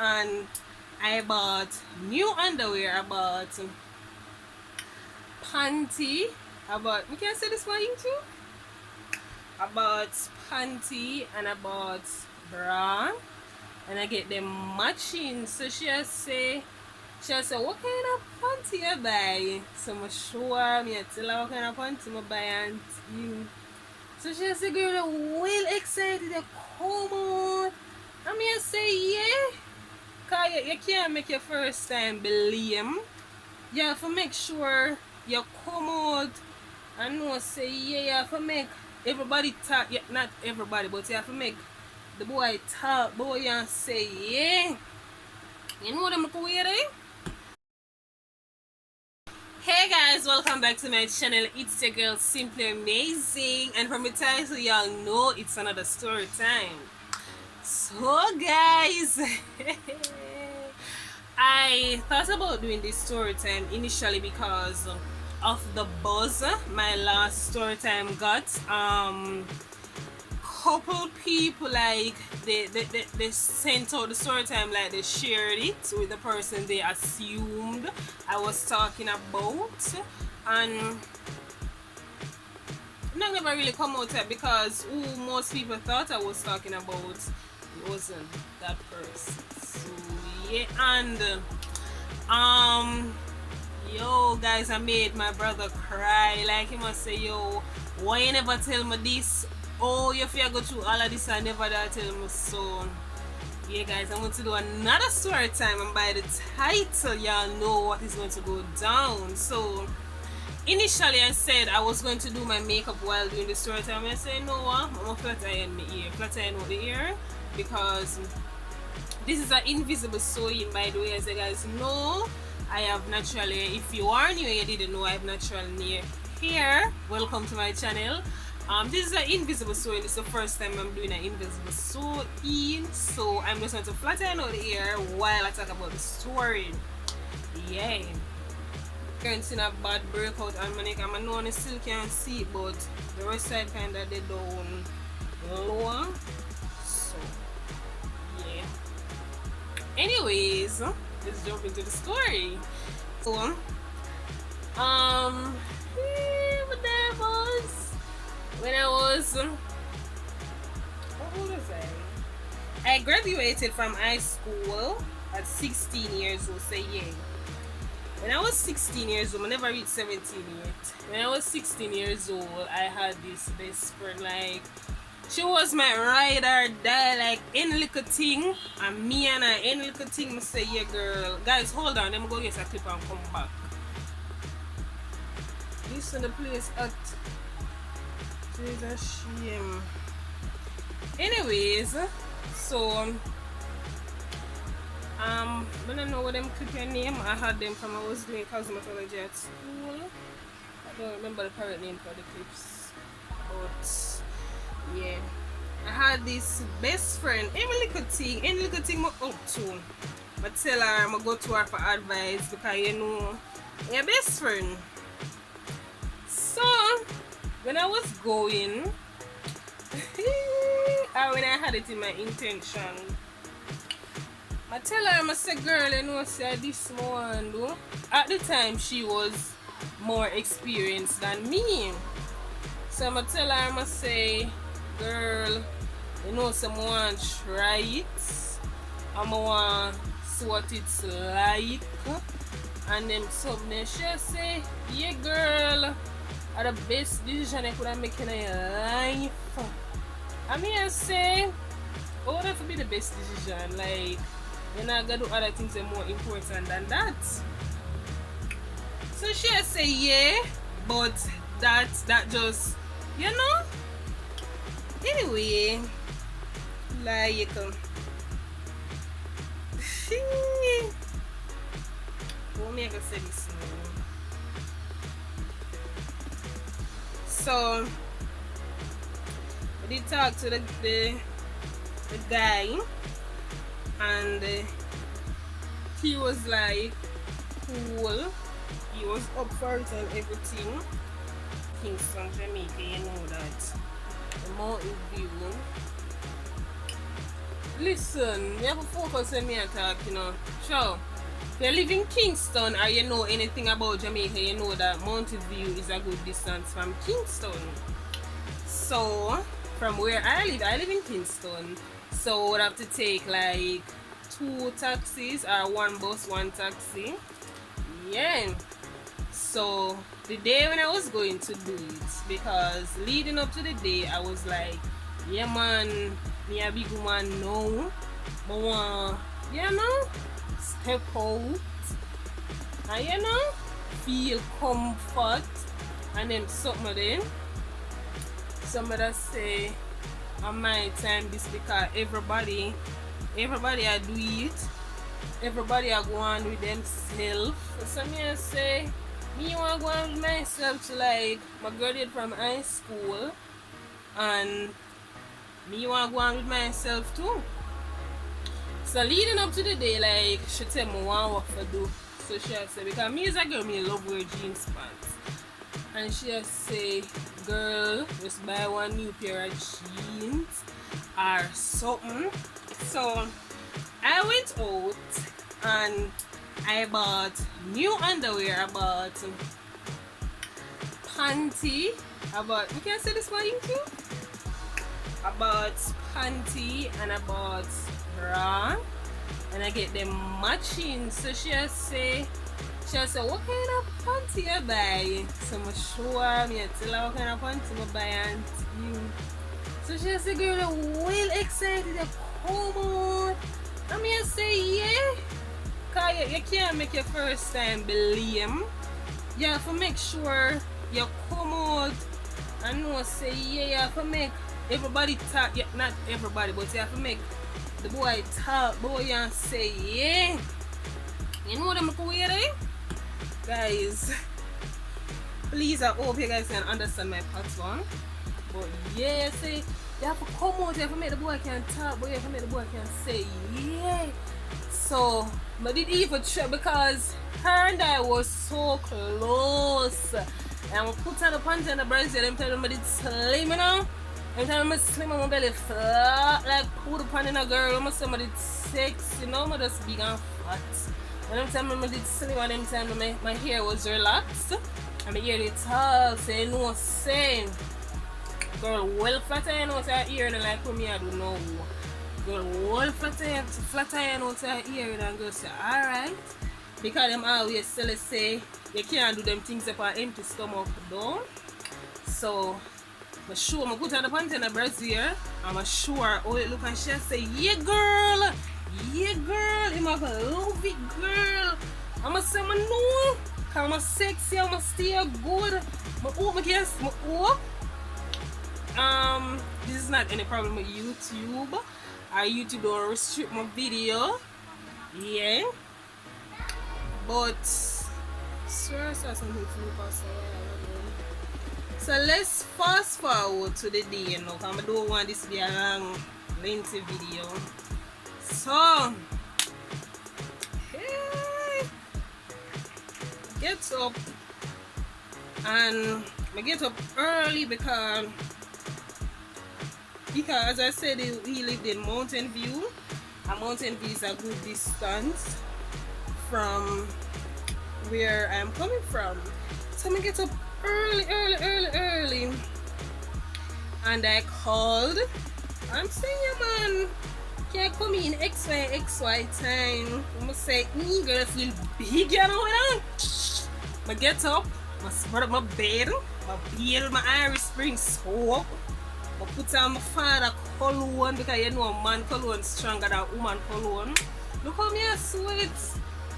and I bought new underwear. I bought panty. I bought, we can say this for YouTube. I bought panty and I bought bra, and I get them matching. So she say, what kind of panty you buy? So I show her, I tell her what kind of panty I buy, and so she say, girl, you're well excited to come out. And I say, yeah. Because you can't make your first time blame. You have to make sure you come out and know, say, yeah, you have to make everybody talk, yeah, not everybody, but you have to make the boy talk, boy, and say, yeah. You know them look weird, eh? Hey guys, welcome back to my channel. It's your girl Simply Amazing, and from the title y'all know it's another story time. So guys, I thought about doing this story time initially because of the buzz my last story time got. Couple people, like they sent out the story time, like they shared it with the person they assumed I was talking about, and not never really come out yet because who most people thought I was talking about wasn't that person. So yeah, and yo guys, I made my brother cry. Like, he must say, yo, why you never tell me this? Oh, you fear go through all of this and never that tell me. So yeah guys, I'm going to do another story time, and by the title y'all know what is going to go down. So initially I said I was going to do my makeup while doing the story time. I said, no, I'm gonna flat iron my ear, flat iron out the ear, because this is an invisible sewing, by the way. As you guys know, I have naturally, if you are new and you didn't know, I have natural hair. Welcome to my channel. This is an invisible sewing. This is the first time I'm doing an invisible sewing, so I'm just going to flat iron out the ear while I talk about the story. Yeah, can't see a bad breakout on my neck. I know I still can't see it, but the rest side kind of they down lower. So yeah, anyways, let's jump into the story. So but there was when I was, how old was I graduated from high school at 16 years old. Say yeah. When I was 16 years old, I never reached 17 yet. When I was 16 years old, I had this best friend. Like, she was my ride or die, like any little thing. And me and her, any little thing, I say, yeah, girl. Guys, hold on. Let me go get a clip and come back. This is the place at. It's a shame. Anyways, so I don't know what them clip your name. I had them from, I was doing cosmetology at school. I don't remember the correct name for the clips, but yeah, I had this best friend. Any little thing I up to, I tell her I go to her for advice, because you know, your best friend. So when I was going, and when I had it in my intention, I tell her, I say, girl, you know, say this one do. At the time, she was more experienced than me. So I tell her, I say, girl, you know, someone try it. I want see what it's like. And then something, she say, yeah, girl, are the best decision I could have made in your life. I mean, I say, oh, that would be the best decision. Like, you're not gonna do other things that are more important than that. So she say, yeah, but that just, you know. Anyway, like, what me I can say this now? So I did talk to the guy, and he was like cool. He was up for it and everything. Kingston, Jamaica, you know that. The Mountain View. Listen, you have to focus on me attack, you know. Sure. If you live in Kingston or you know anything about Jamaica, you know that Mountain View is a good distance from Kingston. So, from where I live in Kingston. So, I would have to take like 2 taxis or 1 bus, 1 taxi. Yeah. So, the day when I was going to do it, because leading up to the day, I was like, yeah man, me a big woman now, but you know, step out and you know, feel comfort, and then somebody say on my time this, because everybody I do it, everybody I go on with themselves. So me I say, me want to go on with myself to like my graduate from high school, and me want to go on with myself too. So leading up to the day, like she tell me what to do. So she say, because me as a girl, me love wear jeans pants, and she say, girl, just buy 1 new pair of jeans or something. So I went out and I bought new underwear. I bought panty. You can say this for YouTube. I bought panty and I bought bra, and I get them matching. So she say, what kind of panty I buy? So I show her, me tell her what kind of panty I buy, and so she say, girl, I'm well excited to come out. And me say, yeah, because you can't make your first time believe. You have to make sure you come out and know, say, yeah, you have to make everybody talk, yeah, not everybody, but you have to make the boy talk, boy, and say, yeah. You know what I'm going to do? Guys, please, I hope you guys can understand my pattern. But yeah, say, you have to come out, you have to make the boy can talk, but you have to make the boy can say, yeah. So, I did even try, because her and I was so close. And I put on the panty and the brazier, them tell them I did slim, you know. Every time I slim, my belly flat, like put the pan in a girl. I'm somebody did sex, you know, I'm just big and fat. And every time I did slim, and every time my hair was relaxed, and my hair did tall, so you know, saying, girl, well flat iron out her ear, and like what me I do know. Girl, well flat iron out her ear, and girl say, alright. Because them always say, you can't do them things up on empty stomach, though. So, I'm sure I put on the panty and the brazier. I'm sure how it look, and she say, yeah girl, I'm gonna love it, girl. I'm say, I know, because I'm sexy, I'm still good. I hope I can, this is not any problem with YouTube. YouTube don't restrict my video. Yeah. But so let's fast forward to the day, you know, because I don't want this to be a long, lengthy video. So, hey, get up, and I get up early because as I said, we lived in Mountain View, and Mountain View is a good distance from where I'm coming from. So I get up early, and I called. I'm saying, yeah, man, can I come in XY time? I'm gonna say, girl, I feel big, you know what? I get up, I spread up my bed, my Irish Spring soap. I put on my father cologne, because you know man cologne stronger than woman cologne. Look how me are sweet.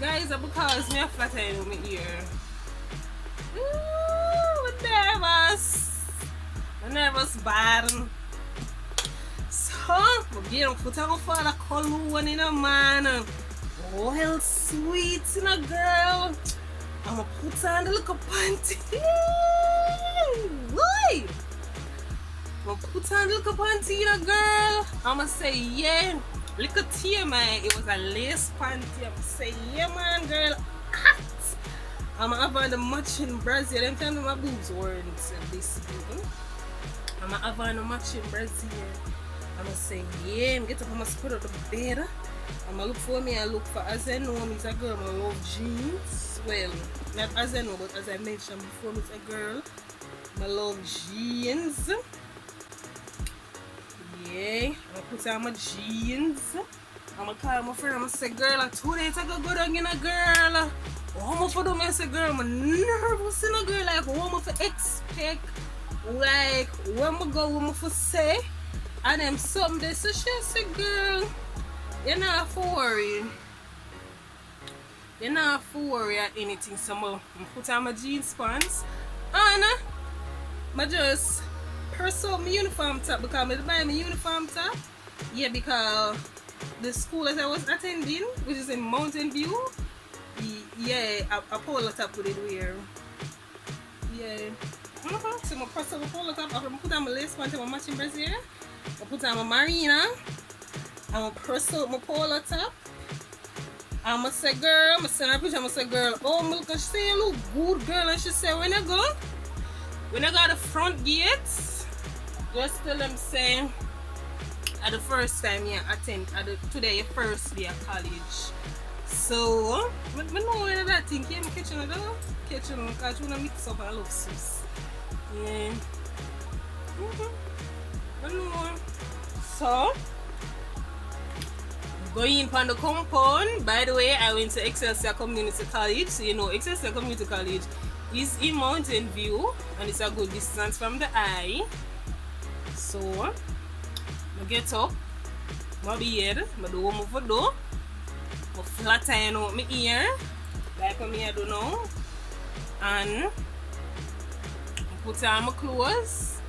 Guys, because me a flat iron on my ear. Ooh, I'm nervous bad. So, I put on my father cologne in a man. Well sweet in a girl. I'm gonna put on the little panty. Why? I'm gonna put on the little panty in a girl. I'm gonna say, yeah. Look at here, man. It was a lace panty. I'm gonna say, yeah, man, girl. Hot. I'm gonna have on the matching brazier. Them time my boobs weren't this big. I'm gonna have on the matching brazier. I'ma say, yeah, I'm get up, I'ma spread out the bed. I'ma look for me, I look for, as I know, Miss a girl, I love jeans. Well, not as I know, but as I mentioned before, Miss a girl, I love jeans. Yeah, I'ma put on my jeans. I'ma call my friend, I'ma say, girl, 2 days I go down in a girl. What am I for do? I say, girl, I'm nervous in a girl, like, what am I for expect? Like, when I go, what am I for say? And then someday, so she say, girl, you're not for worry. You're not for worry at anything. So I put on my jeans pants and I just pursue my uniform top because I buy my uniform top. Yeah, because the school that I was attending, which is in Mountain View, yeah, a polo top with it wear. Yeah. So I pursue my polo top, I put on my lace pants and my matching brassiere. I put on my marina. I'm gonna press out my polo top. I'm gonna say, girl, I'm gonna send her a picture. I'm gonna say, girl, oh, look, she say, you look good, girl. And she say, when I go to the front gates, just tell them, say, at the first time you attend, today your first day of college. So, I know where that thing came, kitchen, because you wanna mix up and love sauce. Yeah. I know. So, going on the compound. By the way, I went to Excelsior Community College. So you know Excelsior Community College is in Mountain View and it's a good distance from the eye. So I get up, my beard, I do what I do. I flatten out my ear, like what I do now. And I put on my clothes,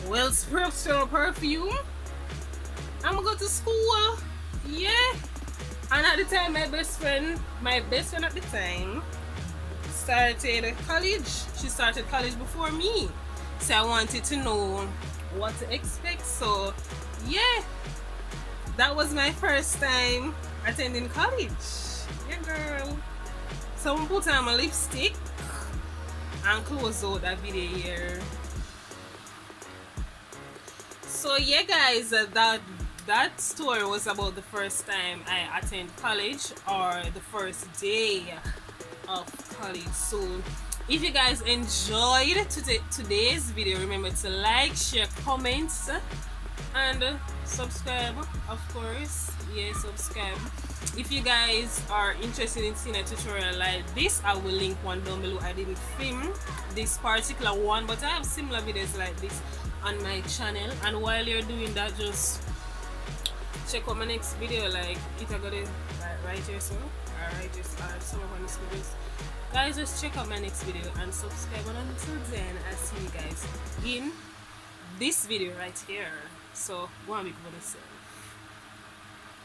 well sprayed perfume. I'm gonna go to school. Yeah, and at the time my best friend at the time started college. She started college before me, so I wanted to know what to expect. So yeah, that was my first time attending college. Yeah, girl. So I put on my lipstick and close out that video here. So yeah, guys, that story was about the first time I attend college or the first day of college. So if you guys enjoyed today's video, remember to like, share, comments, and subscribe, of course. Yeah, subscribe. If you guys are interested in seeing a tutorial like this, I will link one down below. I didn't film this particular one, but I have similar videos like this on my channel. And while you're doing that, just check out my next video, like it I got it right here, so right here, some of my next videos. Guys, just check out my next video and subscribe. And until then, I'll see you guys in this video right here. So go and make for yourself.